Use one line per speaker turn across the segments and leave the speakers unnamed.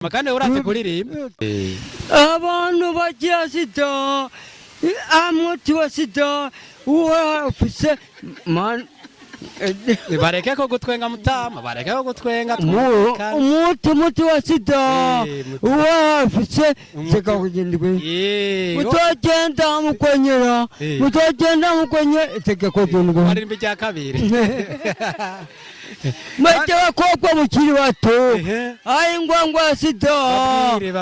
Makane uratse kuririmba
abantu bagira sida amuti wa sida uwafise man
bareke ko gutwenga mutama bareke ko gutwenga
umuti wa sida uwafise seka kugendwe mutogenda mukwenyera seka kugendwe
aririmba rya kabiri
Mate wakokwa mukiri bato ayi ngwangwa sida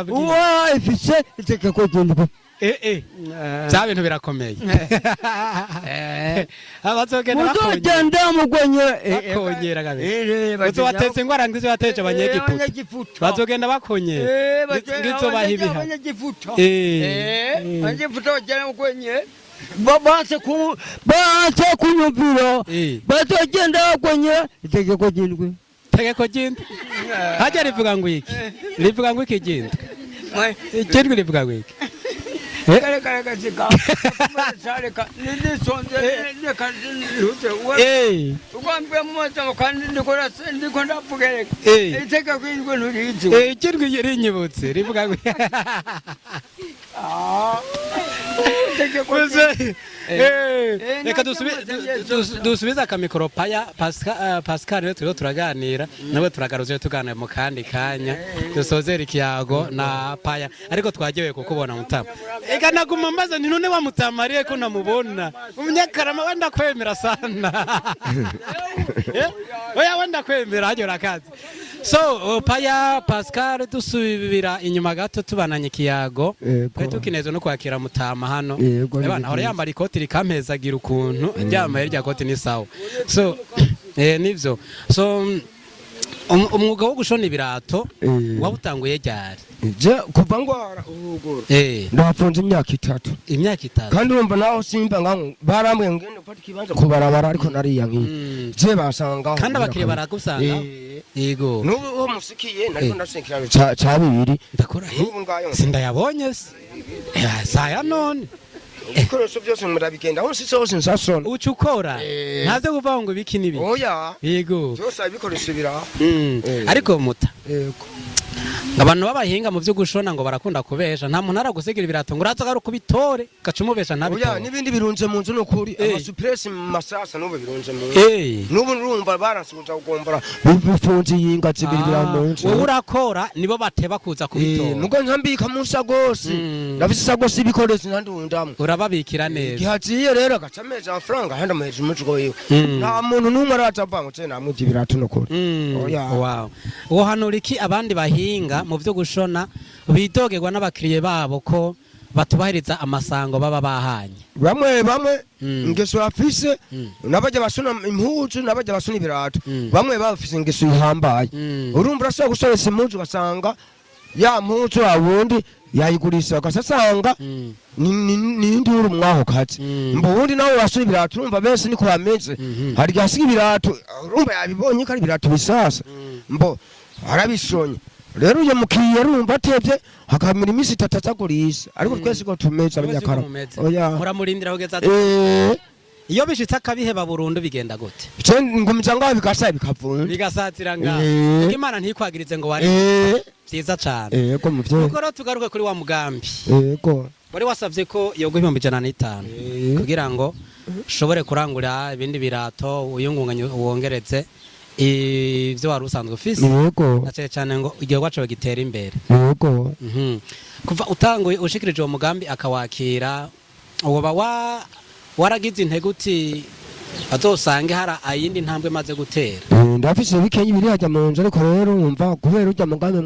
uwa ifise iteke ko gendwe
za bintu birakomeye abazogenda
mutogenda
bakonyera gabe batetse ingwara ngizo bateje abanyegiputa bazogenda bakonyera ngizo bahibiha
abanyegiputa abanyegiputa bajana mukwenye Babanse kunyumvira batogenda kwenye itegeko jindwe
tegeko jindwe haje rivuga ngo iki jindwe jindwe rivuga ngo iki
kare gazika sareka nidisonze nekazinde ukwambye mmoza kandi ndiko ndavugereka itegeko jindwe nurizi
jindwe yirinyibutse rivuga ngo reka dusubiza akamikoro Pascal rero turiho turaganira nawe turagaruje tuganira mu kandi kanya dusozera ikiyago na Paya ariko twagiye kukubona mutama ega naguma mbaza ni none wa mutamariye ko namubona umunyakarama wenda kwemera sana oya wenda kwemera hajyo rakazi so Paya Pascal dusubira inyuma gato tubananye ikiyago kwe tukineze no kwakira mutama hano abana hore yambara ikoti rikampezagira ukuntu ryambaye rya koti ni sawa so nivyo so umwuga wo gushona ibirato wabutanguye ryari
je kuva ngwara ubugoro ndafunze imyaka 3 kandi urumva naho simba ngangu barambwe ngene ufata kibanza kubarabara ariko nariya nki je basanga
kandi abakire baragusanga yego
nubu uwo musikiye nariko ndasenkira ca bibiri
ndakora nubu ngayo sindayabonye saya none
ibikoresho byose murabigenda aho sose nsasona
ucukora ntaze kuvuga ngo biki nibi
oya
yego
byose abikoresho bira
ariko muta
yego
abantu babahinga mu byo gushona ngo barakunda kubesha nta muntu aragusigira ibirato ngo uraza garuka bitore gacumubesha ntabitore
oya nibindi birunze mu nzu nukuri amasupress masasa nubu birunze mu nubu urumva baransubiza kugombora bifunze yinga zibirira mu nzu
wowe urakora nibo bateba kuza kubitora
nuko nkambika mu sagose ndafise sagose ibikoresho ntandundamo
urababikira neza
gihaziye rero gacameza amafaranga handa muheje umucugo yiwe nta muntu numwe aratavanga cyo namuje ibirato nukuri
oya wow wo hanuriki abandi bahinga mu byo gushona bidogerwa n'abakiriye babo ko batubahiriza amasango baba bahanye
bamwe ingeso afise nabajya bashona impuzu nabajya bashona ibirato bamwe bafise ingeso ihambaye urumva urashaka gusoresa impuzu ugasanga ya mpuzu awundi yayigurisha ugasanga nindi uri mwaho kati mbo wundi nawe washona ibirato urumva bese niko bameze hari gasiga ibirato urumva yabibonye ko ari ibirato bisasa mbo arabishonye rero uye mukiriye rumva atevye hakamira imisi 3 azagurisha ariko twese ko tumeza abanyakara
oya muramurindira kugeza iyo bishitse akabiheba burundu bigenda gute
je ngumza ngaho bigasa bikavuna
bigasatira ngaho Imana ntikwagirize ngo wari byiza cyane
yego muvyo
uko ro tugaruka kuri wa mugambi
yego
bari wasavye ko yogo 150 kugira ngo ushobore kurangura ibindi birato uyungunganye wongeretse ivyo wari usanzwe ufise
yego
cyane ngo igihugu cyawe gitera imbere
yego
kuva utanguye ushikirije uwo mugambi akawakira uba waragize intego uti azosange hari ayindi ntambwe maze gutera
ndafise bikenye biri hajya mu nzu ariko rero umva kubera ujya mugambi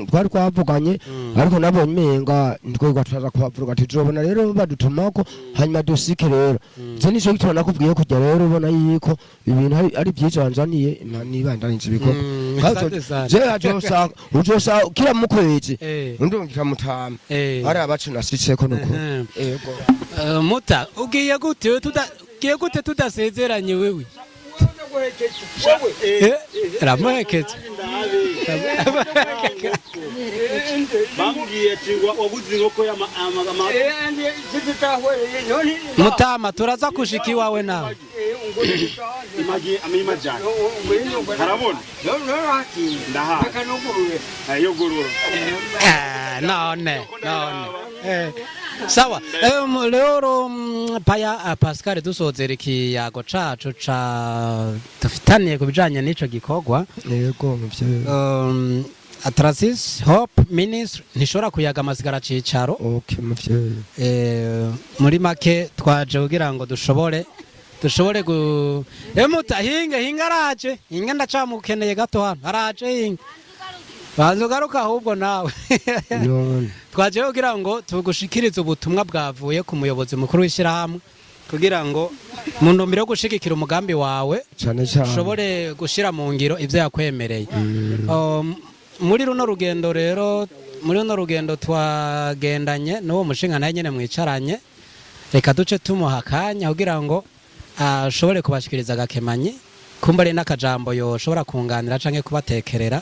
twari twavuganye ariko nabonye menga ndiko twaza kubavuga tuzobona rero badutumako hanyuma dusike rero je nico gitona kubwiye kujya rero ubona yiko ibintu ari byiza banzaniye nibandanije bikoko je ujosa kila mukwezi ndumvira mutama ari abacu nasiceko nuko yego
muta ugiye gute tudasezeranye wewe ramuhekeje
bambwiye ati wabuze inkoko
mutama turaza kushika iwawe nawe
imagi amimajana harabona ndaha ayogurura
none sawa leo paya Pascal dusozera ikiyago cacu ca dufitaniye kubijanye n'ico gikorwa
yego muvyo
Tarasisi Hope Ministry ntishobora kuyaga amasigara cicaro
okay muvyo
muri make twaje kugira ngo dushobore emuta hinga araje hinga ndacamukeneye gato hano araje hinga banzo garuka ahubwo nawe twaje kugira ngo tugushikirize ubutumwa bwavuye ku muyobozi mukuru w'ishyirahamwe kugira ngo mu ntumbero yo gushigikira umugambi wawe ushobore gushira mu ngiro ivyo yakwemereye muri runo rugendo twagendanye n'uwo mushinga naye nyene mwicaranye reka duce tumuha akanya kugira ngo ashobore kubashikiriza agakemanyi kumba ari n'akajambo yoshobora kunganira canke kubatekerera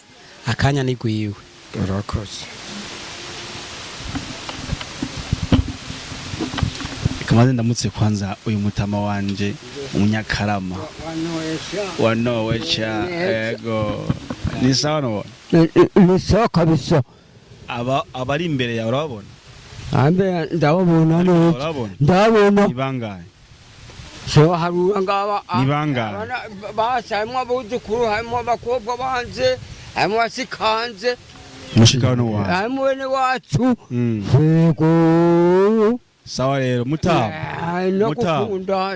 akanya nigwiwe
urakoze
kamaze ndamutse kwanza uyu mutama wanje umunyakarama wanowesha ego ni sawa no
ni sawa kabisa
abari imbere yawe urabona
ambe ndabona ndabona
ibangaye
so harura ngaba
nibangaye
basamwe abuzukuru harimo abakobwa banje harimo asikanze
mushikano wa
harimo bene wacu yego
sawa rero
mutaba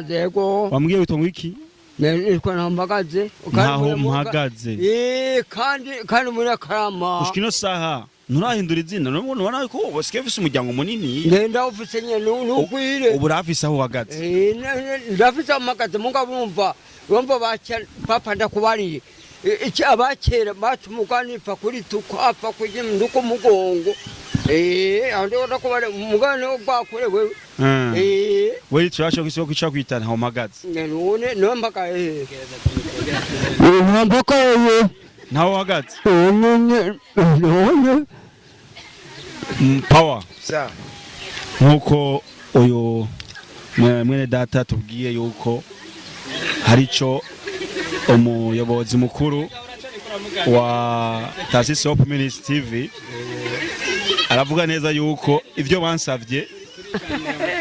yego
wambwiye witwa iki
nitwa Mpagaze
ntaho mpagaze
kandi muri karama
ushikino saha nturahindura izina nubona ko bosike ufise umuryango munini
ngenda ufise nyene n'ugwire
ubu rafise aho uhagaze
ndafise amagaze mungabumva bumva bacha papa ndakubariye iki abakera batumugana kuri tukapfa kujye nduko mugongo ando ndakubare mugane ogbakorewe
we turasho kisibo kwica kwitana aho uhagaze
none mpaka
ntaho uhagaze power nkuko uyu mwene data tubwiye yuko harico umuyobozi mukuru wa Tarasisi Hope Ministry TV aravuga neza yuko ivyo bansavye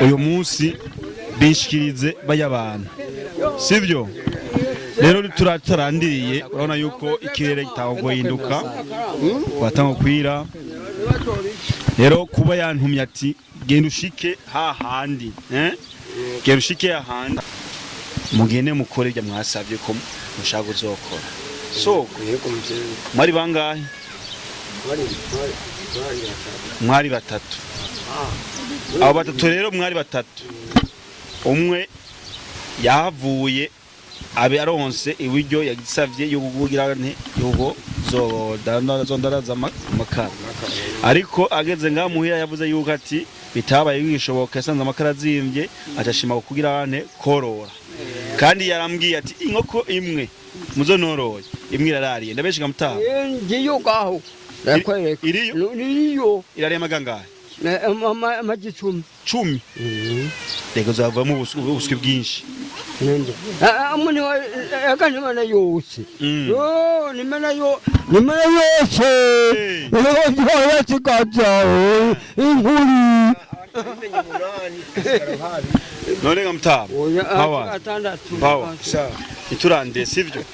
uyu munsi bishikirize bay'abantu sivyo rero turatarandiriye urabona yuko ikirere gitago hinduka watango kwira rero kuba yantumye ati genda ushike hahandi genda ushike hahandi mugene mukore ibyo mwasabye ko mushaka uzokora so mwari bangahe mwari batatu abo batatu rero mwari batatu umwe yahavuye abe aronse ibiryo yagisavye yo kugira nte yugo zondaraza amakara ariko ageze ngamuhira yavuze yuko ati bitabaye bishoboka yasanze amakara azimvye atashima kugira nte korora kandi yarambwiye ati inkoko imwe muzo noroye imwe irarariye ndabeshiga mutaha
ngiyo gaho nakwereka
iriyo irariye magangahe
amagi
10 rego zavamo ubuswi bwinshi
amune yakani mana yose yo ni mana yose yo yatikaza inkuri
none ngamtaba power iturande sivyo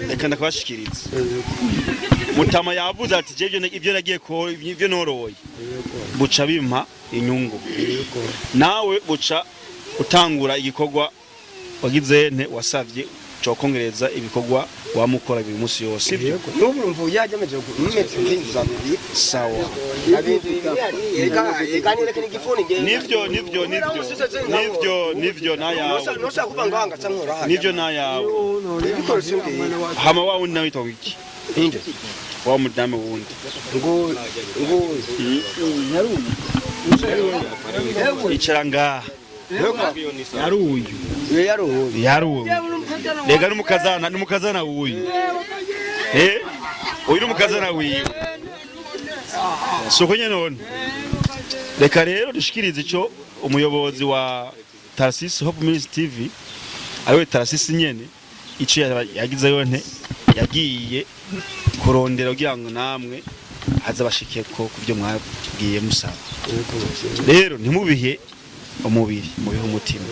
reka ndakabashikiriza mutama yavuze ati jeje ibyo nagiye ko ibyo noroye buca bimpa inyungu nawe buca utangura igikorwa wagize nte wasavye cyo kongereza ibikorwa wamukora buri munsi yose sivyo
n'ubu mvu yajemeje kumetse kinza bibi
sawa nivyo nayawe
nosa kuva nganga tsankora hano
nivyo nayawe hama wa undi nawe tawiki inde wa mudame wundi
ngo
icaranga yaruyu rega numukazana wuyu uyu numukazana wiwe soko none reka rero dushikirize ico umuyobozi wa Tarasisi Hope Ministry TV ariwe Tarasisi nyene ico yagizeyo nte yagiye kurondera kugira ngo namwe aza bashikiye ko kubyo mwabwiye musaba rero ntimubihe umubiri mubihe umutima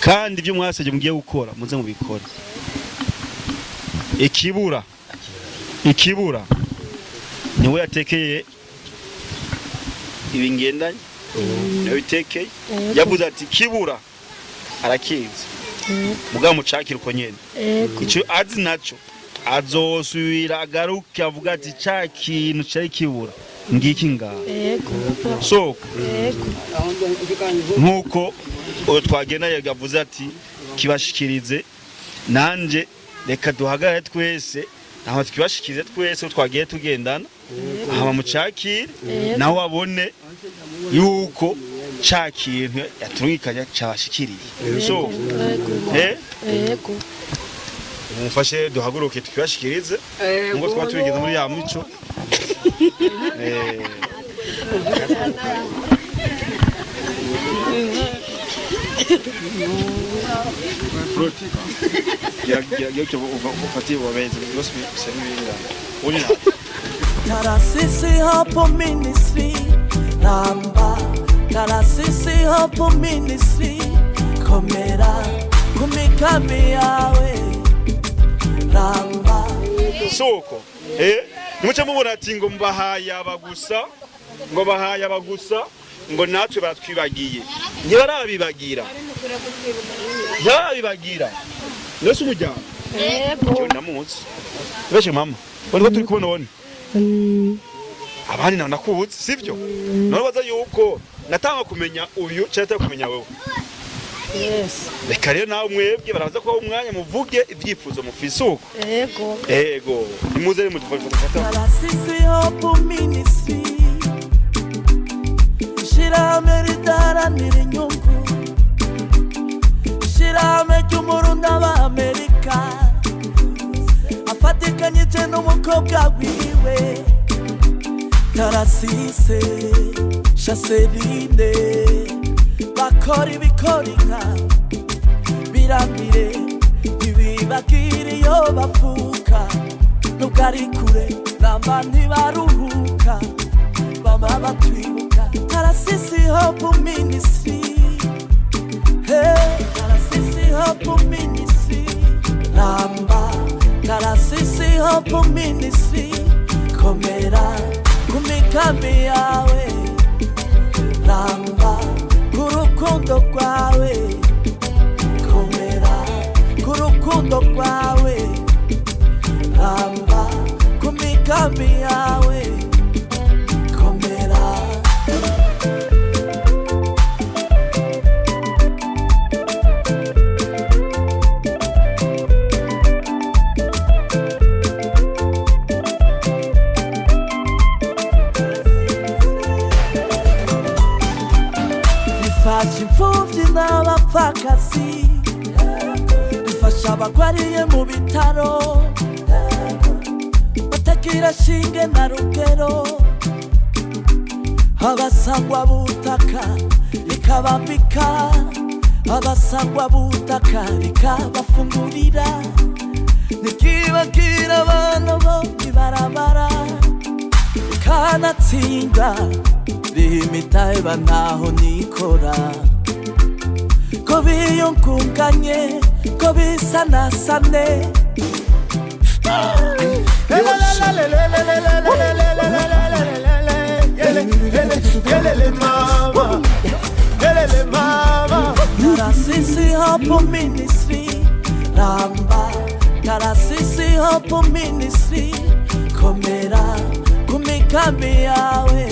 kandi ibyo mwasabye mugiye gukora muze mubikora ikibura niwe yatekeye ibingendanye niwe bitekeye yavuze ati kibura arakizi mugabo mucakira uko nyene ico azi naco azosubira agaruke avuga ati ca kintu cari kibura ngiki ngaho so nkuko twagenda yavuze ati kibashikirize nanje reka duhagarare twese aho twibashikirize twese twagiye tugendana aha mucakire naho wabone yuko ca kintu yaturikanya cabashikiriye so mufashe duhaguruke twibashikirize ngo twa turigeze muri ya mico
Tarasisi hapo ministry namba Tarasisi hapo ministry komera kumikambi yawe namba
soko nimuce mubona ati ngo mbahaye abagusa ngo natwe batwibagiye ntibarabibagira nose umujyana cyo ndamuzi beshe mama wari turi kubona wone abandi nawe nakubuze sivyo none baza yuko natanga kumenya uyu cyangwa kumenya wewe reka rero nawe mwebwe baraza ko umwanya muvuge ibyifuzo mufise uko ego nimuze mu dufata
Tarasisi hapo ministry shirame ridaranira inyungu shirame cy'umurundi w'Amerika afatikanye n'umukobwa wiwe Tarasisi Chaseline bakora ibikorinka birambire ntibibagire iyo bavuka nubwo ari kure namba ntibaruhuka bama batwibuka Tarasisi Hope Ministry Tarasisi Hope Ministry namba Tarasisi Hope Ministry komera kumikambi yawe namba kurukundo rwawe komera kurukundo rwawe namba kumikambi yawe komera Dufasha imfuvyi n'abapfakazi dufasha abagwariye mu bitaro batagira shinge na rugero abasangwa butaka ikabambika abasangwa butaka ikabafungurira nikibagira abana bo ibarabara kanatsinda bimitaye bantaho nikora ko biyungunganye ko bisanasane Tarasisi Hope Ministry namba Tarasisi Hope Ministry komera kumikambi yawe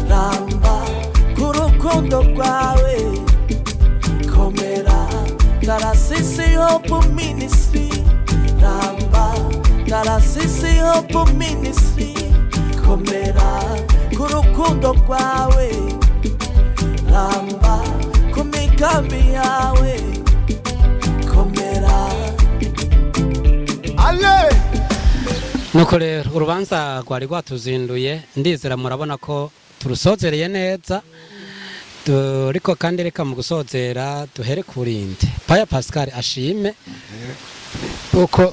namba kurukundo rwawe komera Tarasisi Hope Ministry namba Tarasisi Hope Ministry komera kurukundo rwawe namba kumikambi yawe komera
nuko rero urubanza rwari rwatuzinduye ndizera murabona ko turusozereye neza ariko kandi reka mu gusozera duhere kurinde Paya Pascal ashime uko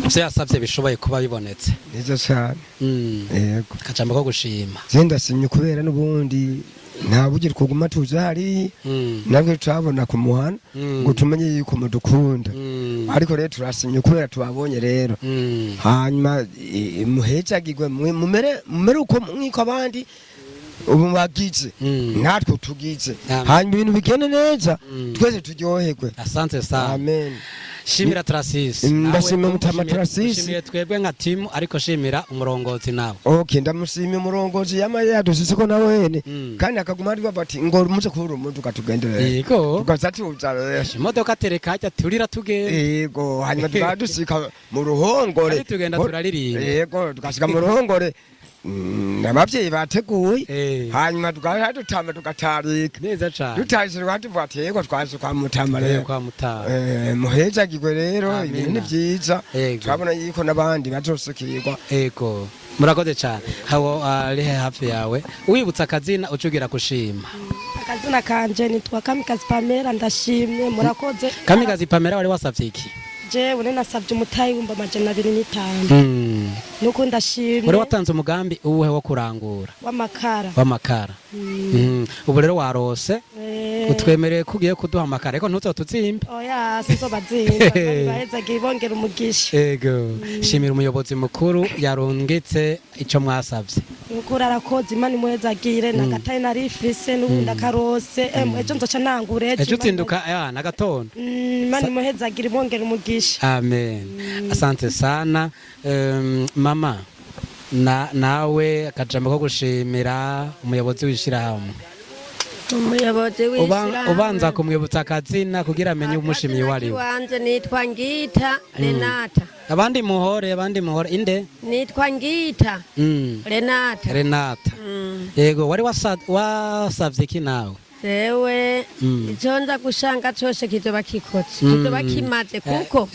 ivyo yasavye bishoboye kuba bibonetse
neza cyane yego
kajambo ko gushima
zenda sinye kubera n'ubundi nta bugira kuguma tuza hari nabwo twabona ku muhana ngo tumenye yuko mudukunda ariko rero turasinye kubera tubabonye rero hanyuma muhecagirwe mumere uko mwiko abandi ubu bagize natwe tugize hanyuma ibintu bigende neza twese turyoherwe
asante sana
amen
shimira Tarasisi
ndashimira Mutama Tarasisi
shimira twebwe nka timu ariko shimira umurongozi nawe
okay ndamushimira umurongozi yamadusise ko nawe hene kandi akaguma ari bati ngo muze kubura umuntu ukatugenderera
yego
tukazati uzara
imodoka tereka hajya turira tugenda
yego hanyuma tukadusika mu ruhongore
ari tugenda turaririmba
yego tukashika mu ruhongore n'abavyeyi bateguye hanyuma dutama tugatarika
neza cyane
dutashije rwatuvuga yego twaje kwa Mutama rero
kwa Mutama
muhezagirwe rero ibintu ni byiza twabona yuko n'abandi bazosekirwa
yego murakoze cyane hawo ari hafi yawe wibutsa akazina ucugira gushima
akazina kanje nitwa Kamikazi Pamela ndashimye murakoze
Kamikazi Pamela wari wasavye iki
jewe nasavye umutayi wumba 205 nuko ndashimye
wari watanze umugambi uwuhe wo kurangura w'amakara ubu rero warose utwemereye kugiye kuduha amakara ariko ntuzotuzimbe
oya sinzobazimba baheza gibongera umugisha
yego shimira umuyobozi mukuru yarungitse ico mwasavye
ukura arakoze imana imuhezagire nagataye narifise n'ubundi akarose ejo nzoca nangure
ejo utinduka na gatondo
imana imuhezagire ibongera umugisha
amen asante sana mama nawe akajambo ko gushimira umuyobozi w'ishirahamwe ubanza kumwibutsa akazina kugira amenye umushimiye wari
wanje nitwa Ngita Renata
abandi muhore inde
nitwa Ngita Renata
yego wari wasavye iki nawe
Sewe icyo nza gushanga cyose kizoba kikotse kizoba kimaze kuko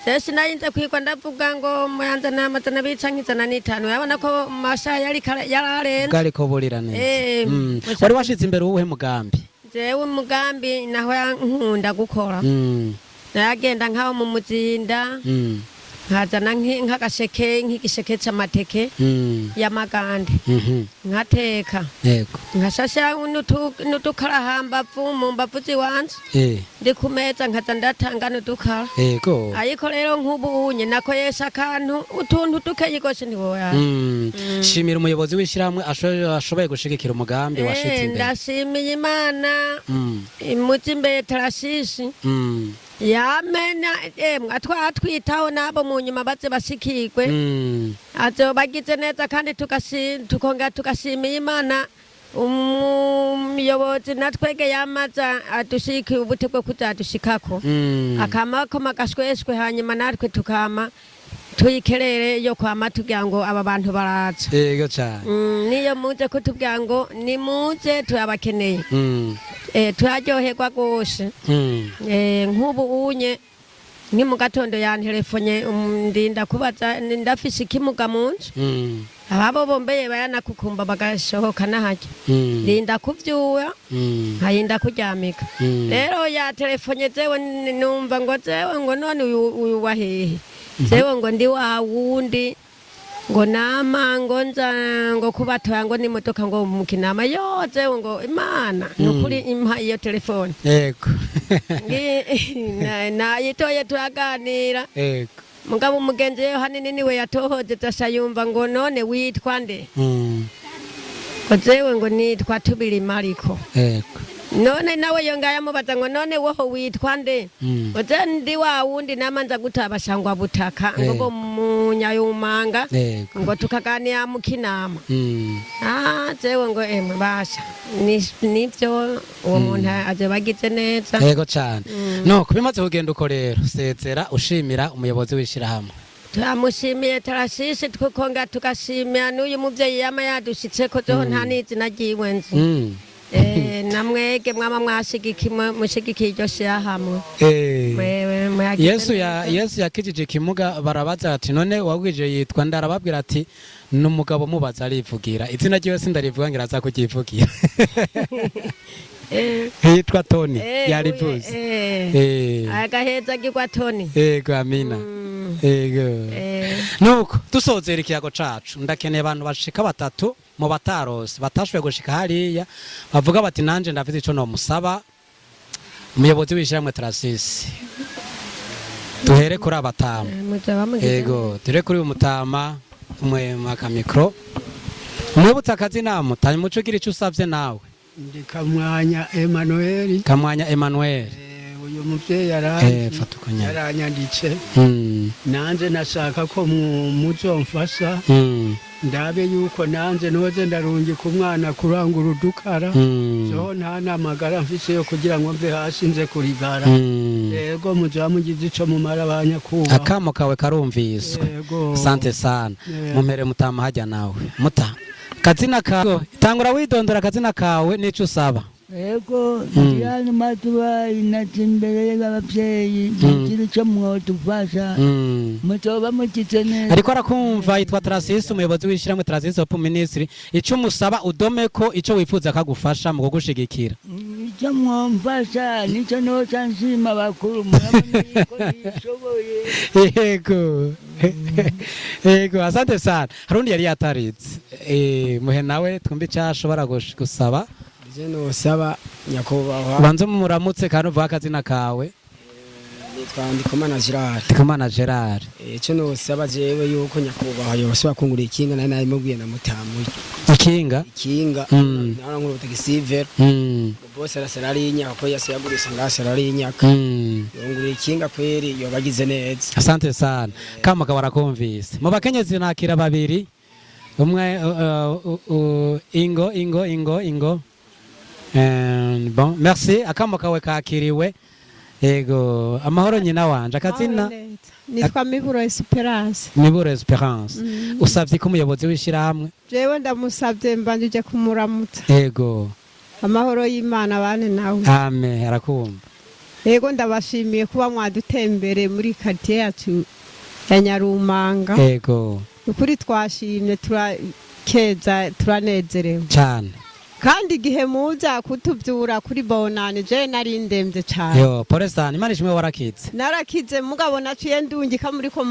sesi nayinze kwikwa ndavuga ngo muyanza n'amazana bica nk'ijana n'itanu yabona ko masha yararenze
ariko burira neza wari washize imbere uwuhe mugambi
jewe umugambi naho nkunda gukora nayagenda nk'aho mu muzinda nkazana nk'agasheke nk'igisheke c'amateke y'amagande nkateka nkashasha n'udukarahamba mu mbavu ziwanje ndi ku meza nkaza ndatanga n'udukara ariko rero nk'ubu unye nakoresha akantu utuntu dukeye gose ntiwoya
shimira umuyobozi w'ishyirahamwe ashoboye gushigikira umugambi washize imbere
ndashimiye Imana imuzi imbere Tarasisi yamena atwitaho nabo mu nyuma baze bashikirwe azo bagize neza kandi tukongera tugashimira Imana umuyobozi natwege yamaza adushikiye ubute bwo kuzadushikako akamako magashweshwe hanyuma natwe tukama tuyikerere yo kwama tugira ngo aba bantu baraza
yego cyane
niyo muze kutubwira ngo ni muze turabakeneye turaryoherwa gose nk'ubu unye ni mu gatondo yantelefone ndinda kubaza ndafise ikimuga mu nzu ababo bombeye bayanakukumba bagashohoka nahajya ndinda kuvyuwa nkayinda kuryamika rero ya telefone zewe numva ngo zewe ngo none uyu wahehe zewe ngo ndi wa wundi ngo nama ngo nza ngo kubatoya ngo n'imodoka ngo mu Kinama yo zewe ngo Imana nukuri impa iyo telefone
yego
na yitoye turaganira
yego
mugabo umugenzi yo hanini niwe yatohoje tasayumva ngo none witwa nde ngo zewe ngo nitwa Tubiri Mariko
yego
none nawe yongaya mubaza ngo none woho witwa nde oze ndi wa wundi namanza gutabashangwa butaka ngo bo munyayumanga ngo tukaganira mu Kinama zewe ngo emwe basha nivyo uwo muntu aje bagize neza
yego cyane no kubimaze kugenda uko rero sezera ushimira umuyobozi w'ishirahamwe
turamushimiye Tarasisi twukonga tugashimira n'uyu muvyeyi yama yadushitseko zo nta n'izina ryiwe nzi namwege mwama mwashigikiye iryo shirahamwe
Yesu yakijije kimuga barabaza ati none wagwije yitwa ndarababwira ati n'umugabo mubaza arivugira izina ryiwe sindarivuga ngira aza kugivugira yitwa Tony yarivuze
agaheza gikwa Tony
yego amina yego nuko dusozera ikiyago cacu ndakeneye abantu bashika batatu mu batarose batashoboye gushika hariya bavuga bati nanje ndafite ico no musaba umuyobozi w'ishyirahamwe Tarasisi duhere kuri abatama yego ture kuri umutama umwe makamikro umwibutsa akazi namutanye muco gira ico usavye nawe
ndi Kamwanya Emmanuel
uyu
muvyeyi yaranyanditse nanje nashaka ko muzomfasha ndabe yuko nanje noze ndarungika umwana kurangura udukara so nta namagara mfise yo kugira ngo mve hasi nze kurigara yego mugize ico mumara abanyakuba
akamo kawe karumviswe sante sana mumere mutama hajya nawe muta kazina kawe tangura widondora kazina kawe nico usaba
yego ndiyani matuba inacimbere y'abavyeyi kiri cyo mwotufasha mutoba mukitene
ariko arakumva yitwa Tarasisi umuyobozi w'ishyirahamwe Tarasisi Hope Ministry ico musaba udomeko ico wifuza kagufasha mu kugushigikira
icyo mwomfasha nico no canshima bakuru murabona ko nishoboye
yego asante sana harundi yari yataritse muhe nawe twumbe cyashobora gusaba
Jeno saba nyakubahwa
banze muramutse kandi uvuga akazina kawe
nitwa Ndikumana
Gerard
ico no saba jewe yuko nyakubahwa yose bakungura ikinga nari narimubwiye na mutamu
ikinga
nara nkuru tagisivero bose arasarari inyaka ko yase yagurisa ngasarari inyaka yongura ikinga kweri yobagize neza
asante sana kama kabarakumvise mu bakenyezi nakira babiri umwe ingo bon merci akamo kawe kakiriwe yego amahoro nyina wanje akazina
nitwa Miburo Esperance
usavye ko umuyobozi w'ishyirahamwe
jewe ndamusavye mbanjije kumuramutsa
yego
amahoro y'Imana bane nawe
amen arakumva
yego ndabashimiye kuba mwadutembere muri quartier yacu ya Nyarumanga
yego
ukuri twashimye turakeza turanezerewe
cyane
kandi igihe muza kutubyura kuri bonane je nari ndemvye cyane
yo poresani imana ishimwe warakize
narakize mugabo naciye ndungika muri ko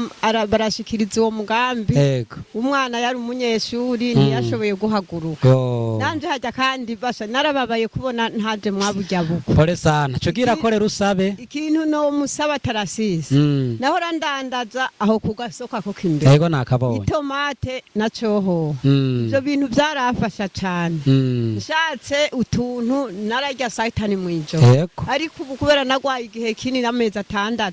barashikiriza uwo mugambi
yego
umwana yari umunyeshuri ntiyashoboye guhaguruka nanje hajya kandi basha narababaye kubona ntaje mwabujya buko
poresani cugira korera usabe
ikintu no musaba Tarasisi naho randandaza aho kugasoka ko kimbere
yego nakabonye
itomate na coho ivyo bintu byarafasha cyane nshatse utuntu narajya satani mwijoro ariko ubu kubera nagwaye igihe kinini amezi 6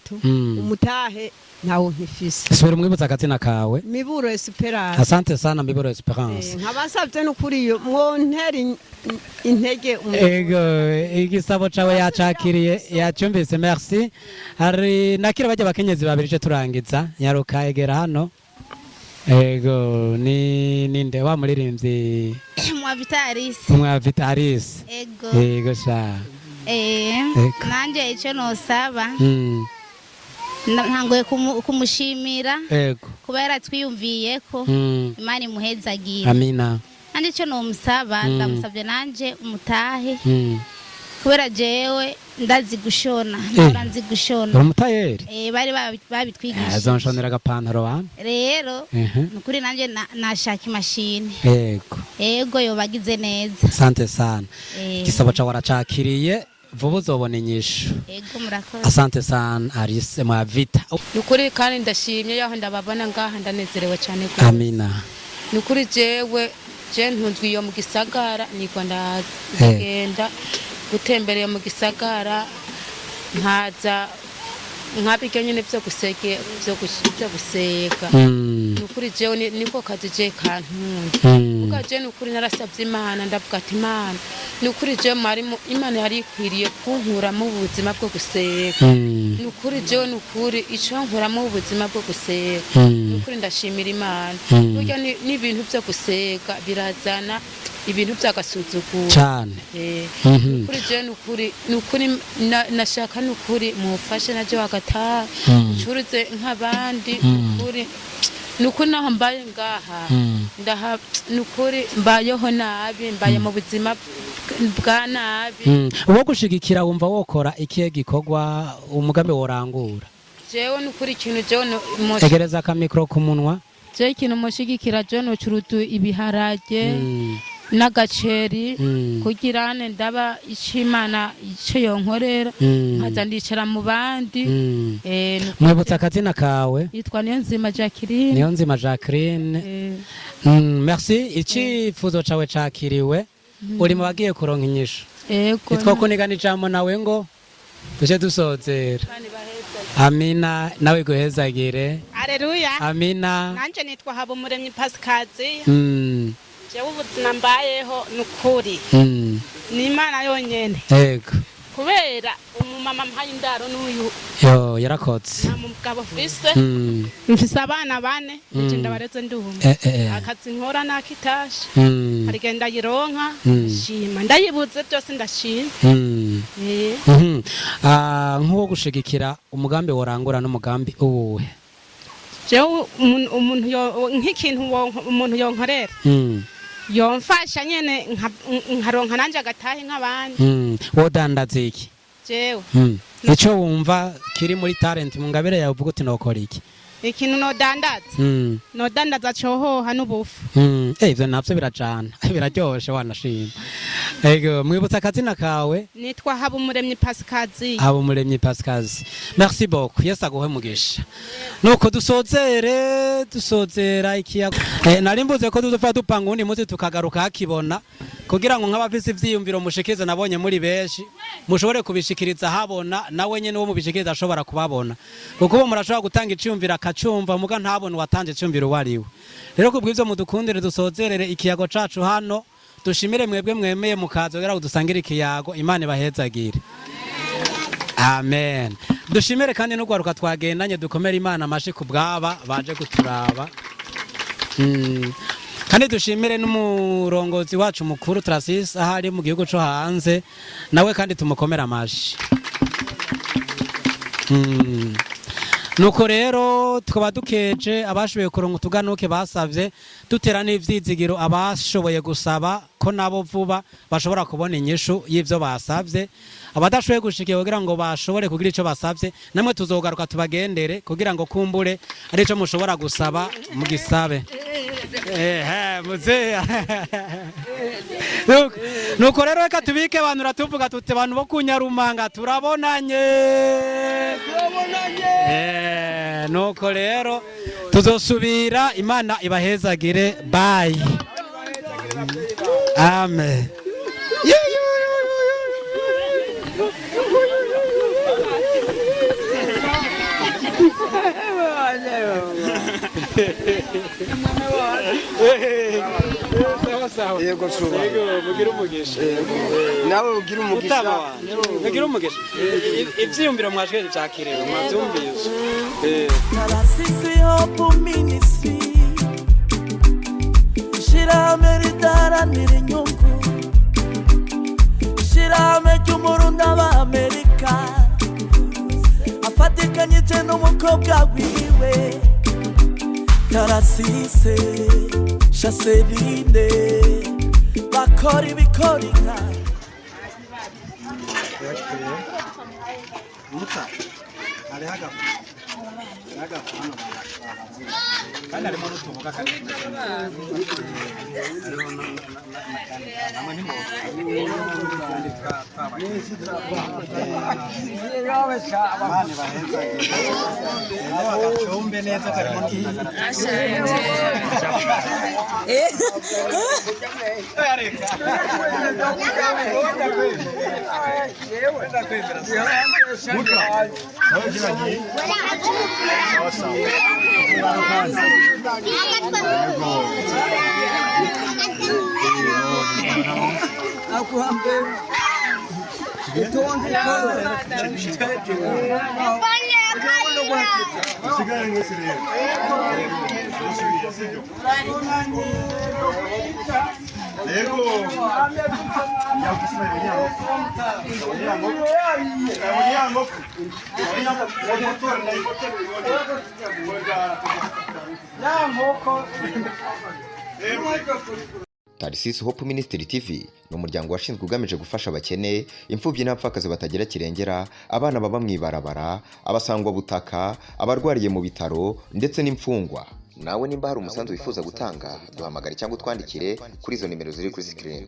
umutahe nawo nkifise
subira umwibutsa akazina kawe
Miburo Esperance
asante sana Miburo Esperance
nkabasavye n'ukuri iyo mwontera intege
ego igisabo cawe yacakiriye yacyumvise merci hari nakira bajya bakenyezi babiri je turangiza nyaruka egera hano ego ninde wa muririmbyi Mwavitaris ego sha
nanje ico nosaba ntangoye kumushimira kubera twiyumviye ko Imana imuhezagira
amina
nanje ico nomusaba ndamusabye nanje umutahe kubera jewe ndazi gushona nzi gushona
umutayeri
bari babitwigishije
azonshonera agapantaro wana
rero nukuri nanje nashaka imashini
yego
yobagize neza
asante sana igisabo cawe waracakiriye vuba uzobona inyishu
yego murakoze
asante sana Arise Mwavita
nukuri kandi ndashimye yaho ndababona ngaha ndanezerewe cyane
amina
nukuri jewe ntunzwe iyo mu gisagara niko ndagenda gutembereye mu gisagara nkaza nkabike nyine byo guseka nukuri jewe niko kazi je kantunze uka je nukuri narasabye Imana ndavuga ati Imana nukuri je Imana yari ikwiriye kunkura mu buzima bwo guseka nukuri je nukuri ico nkura mu buzima bwo guseka nukuri ndashimira Imana burya n'ibintu byo guseka birazana ibintu by'agasuzuguro
cyane
nukuri je nukuri nashaka nukuri mufashe naje agataha ucuruze nk'abandi ukuri nukuri naho mbaye ngaha nukuri mbayeho nabi mbaye mu buzima bwa nabi
uwo gushigikira wumva wokora ikihe gikorwa umugambi worangura
jewe nukuri ikintu jewe
egereza akamikro ku munwa
jewe ikintu mushigikira jewe nocurutu ibiharage n'agaceri kugira ane ndaba icimana ico yonkorera nkaza ndicara mu bandi
mwibutsa akazina kawe
yitwa Niyonzima Jacqueline
merci icifuzo cawe cakiriwe uri mu bagiye kuronka inyishu nitwo kunigana ijambo nawe ngo tuje dusozera amina nawe guhezagire
Haleluya
amina
nanje nitwa Habumuremyi Pasikazi jewe ubuzima mbayeho nukuri ni Imana yonyene
yego
kubera umumama mpaye indaro n'uyu
yo yarakotse
nta mugabo mfise mfise abana bane nje ndabareze ndumva akazi nkora nakitashe arigenda yironka shima ndayibuze byose ndashima
nk'uwo gushigikira umugambi worangura n'umugambi uwuhe
jewe umuntu nk'ikintu umuntu yonkorera yomfasha nyene nkaronka nanje agatahe nk'abandi
wodandaza iki
jewe
ico wumva kiri muri talent mu ngabire yawe uvuga uti nokora iki
ikintu nodandaza cohoha n'ubufu
ivyo navyo birajana biraryoshe wanashima ego mwibutsa akazina kawe
nitwa Habumuremyi Pasikazi
merci beaucoup Yesu aguhe mugisha nuko dusozera ikiyago nari mbuze ko tuzofa dupanga undi munsi tukagaruka hakibona kugira ngo nk'abafise ivyiyumviro mushikize nabonye muri benshi mushobore kubishikiriza habona nawe nyene wo mubishikiriza ashobora kubabona kuko bo murashobora gutanga iciyumviro akacumva muga ntabone watanje iciyumviro wariwe rero kubw'ivyo mudukundire dusozerere ikiyago cacu hano dushimire mwebwe mwemeye mukazo kugira ngo dusangire ikiyago Imana ibahezagire amen dushimire kandi n'ugwaruka twagendanye dukomere Imana amashi kubwaba baje kuturaba kandi dushimire n'umurongozi wacu mukuru Trasis ahari mu gihugu cyo hanze nawe kandi tumukomera amashi nuko rero tukaba dukeje abashoboye kuronka utuganuke basavye dutera n'ivyizigiro abashoboye gusaba ko nabo vuba bashobora kubona inyishu y'ivyo basavye abadashoboye gushikira kugira ngo bashobore kugira ico basavye namwe tuzogaruka tubagendere kugira ngo kumbure ari ico mushobora gusaba mugisabe muzeya nuko rero reka tubike abantu ratuvuga tuti abantu bo kunyarumanga turabonanye nuko rero tuzosubira Imana ibahezagire bye amen
yego suba
mugira umugisha
nawe ugira umugisha
mugira umugisha ivyiyumviro mwashweje cakireba mwavyumvise
Narasisi hopu ministry shirame ridaranira inyungu shirame ry'umurundi w'Amerika afatikanyije n'umukobwa wiwe Narasise Chaseline bakora ibikorika
muta ari haga kandi arimo n'utuvuga kandi
Tarisisi Hope Ministry TV ni umuryango washinzwe ugamije gufasha abakene, imfubyi n'abapfakazi batagira kirengera, abana baba mwibarabara, abasangwa butaka, abarwariye mu bitaro ndetse n'imfungwa. Nawe nimba hari umusanzu wifuza gutanga, duhamagare cyangwa utwandikire kuri izo nimero ziri kuri screen.